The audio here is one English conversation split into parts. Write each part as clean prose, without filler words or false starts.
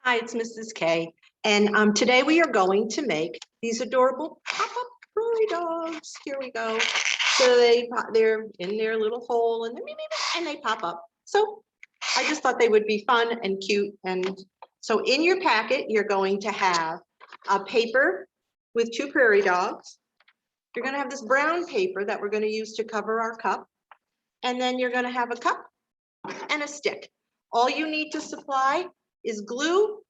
Hi, it's Mrs. K. And today we are going to make these adorable pop-up prairie dogs. Here we go. So they're in their little hole and they pop up. So I just thought they would be fun and cute. And so in your packet, you're going to have a paper with two prairie dogs. You're going to have this brown paper that we're going to use to cover our cup. And then you're going to have a cup and a stick. All you need to supply is glue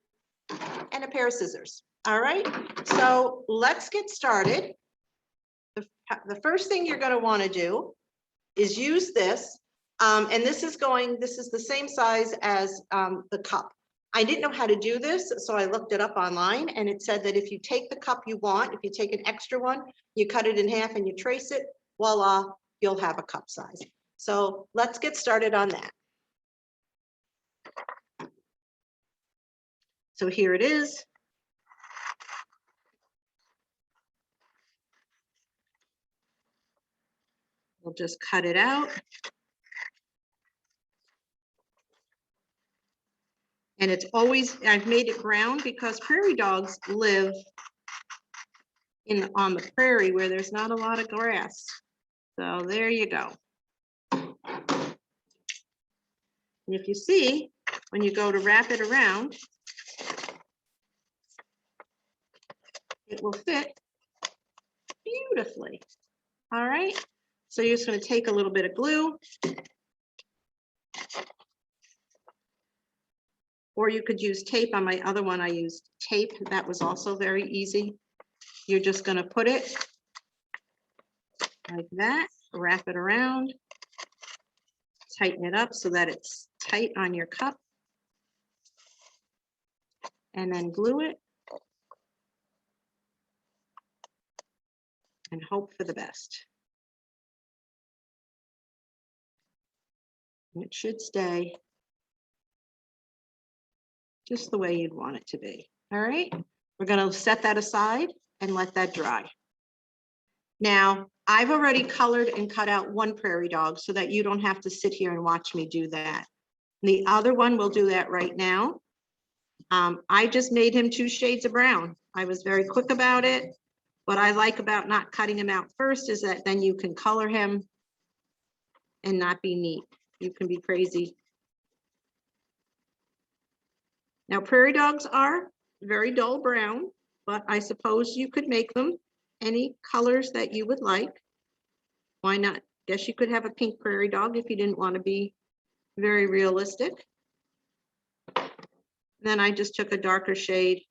and a pair of scissors. All right, so let's get started. The first thing you're going to want to do is use this, and this is the same size as the cup. I didn't know how to do this, so I looked it up online, and it said that if you take the cup you want, if you take an extra one, you cut it in half and you trace it, voila, you'll have a cup size. So let's get started on that. So here it is. We'll just cut it out. And it's always, I've made it brown because prairie dogs live on the prairie where there's not a lot of grass. So there you go. And if you see, when you go to wrap it around, it will fit beautifully. All right. So you're just going to take a little bit of glue. Or you could use tape. On my other one, I used tape. That was also very easy. You're just going to put it like that, wrap it around, tighten it up so that it's tight on your cup, and then glue it and hope for the best. And it should stay just the way you'd want it to be. All right, we're going to set that aside and let that dry. Now, I've already colored and cut out one prairie dog so that you don't have to sit here and watch me do that. The other one, we'll do that right now. I just made him 2 shades of brown. I was very quick about it. What I like about not cutting him out first is that then you can color him and not be neat. You can be crazy. Now, prairie dogs are very dull brown, but I suppose you could make them any colors that you would like. Why not? Guess you could have a pink prairie dog if you didn't want to be very realistic. Then I just took a darker shade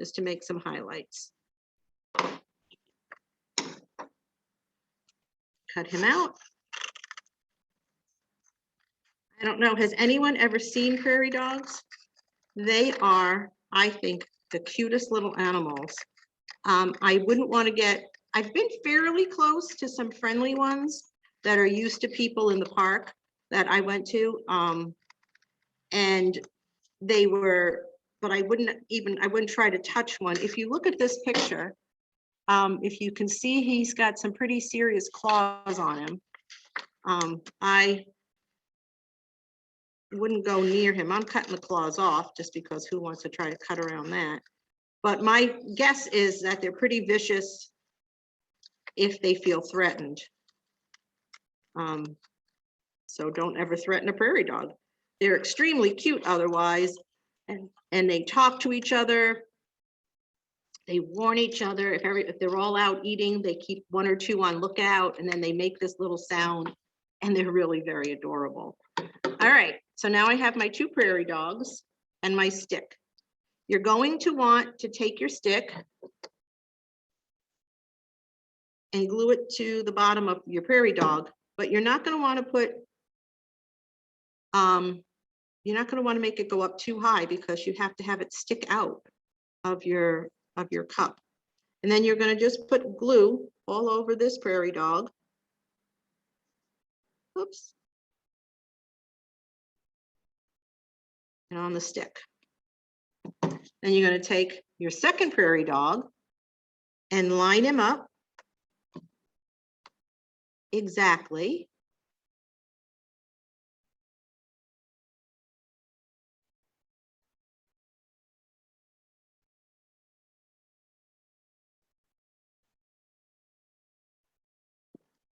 just to make some highlights. Cut him out. I don't know, has anyone ever seen prairie dogs? They are, I think, the cutest little animals. I wouldn't want to get, I've been fairly close to some friendly ones that are used to people in the park that I went to. And they were, but I wouldn't try to touch one. If you look at this picture, if you can see, he's got some pretty serious claws on him. I wouldn't go near him. I'm cutting the claws off just because who wants to try to cut around that? But my guess is that they're pretty vicious if they feel threatened. So don't ever threaten a prairie dog. They're extremely cute otherwise, and they talk to each other. They warn each other. If they're all out eating, they keep 1 or 2 on lookout, and then they make this little sound, and they're really very adorable. All right, so now I have my 2 prairie dogs and my stick. You're going to want to take your stick and glue it to the bottom of your prairie dog, but you're not going to want to put, you're not going to want to make it go up too high because you have to have it stick out of your cup. And then you're going to just put glue all over this prairie dog. Oops. And on the stick. Then you're going to take your second prairie dog and line him up exactly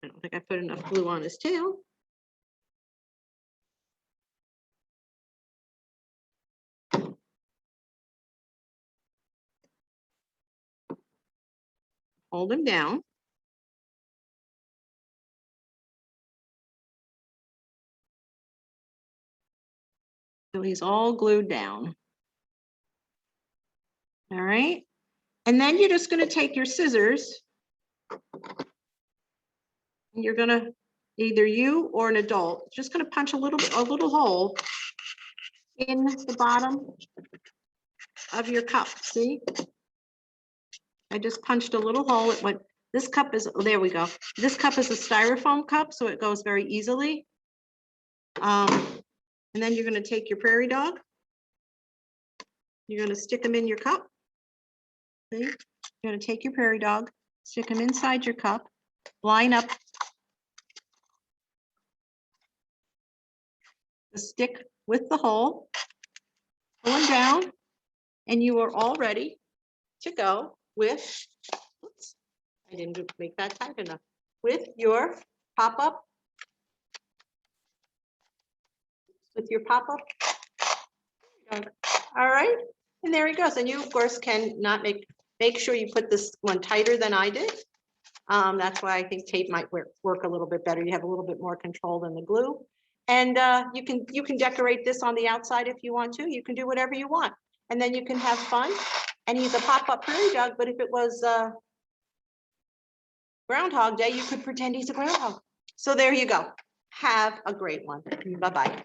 I don't think I put enough glue on his tail. Hold him down. So he's all glued down. All right. And then you're just going to take your scissors. And you're going to, either you or an adult, just going to punch a little hole in the bottom of your cup. See? I just punched a little hole. It went, this cup is, oh, there we go. This cup is a styrofoam cup, so it goes very easily. And then you're going to take your Prairie Dog. You're going to stick them in your cup. See? You're going to take your Prairie Dog, stick them inside your cup, line up the stick with the hole, pull them down, and you are all ready to go with, oops, I didn't make that tight enough, with your pop-up. With your pop-up. All right, and there he goes. And you, of course, can not make sure you put this one tighter than I did. That's why I think tape might work a little bit better. You have a little bit more control than the glue. And you can decorate this on the outside if you want to. You can do whatever you want. And then you can have fun. And he's a pop-up Prairie Dog, but if it was Groundhog Day, you could pretend he's a groundhog. So there you go. Have a great one. Bye-bye.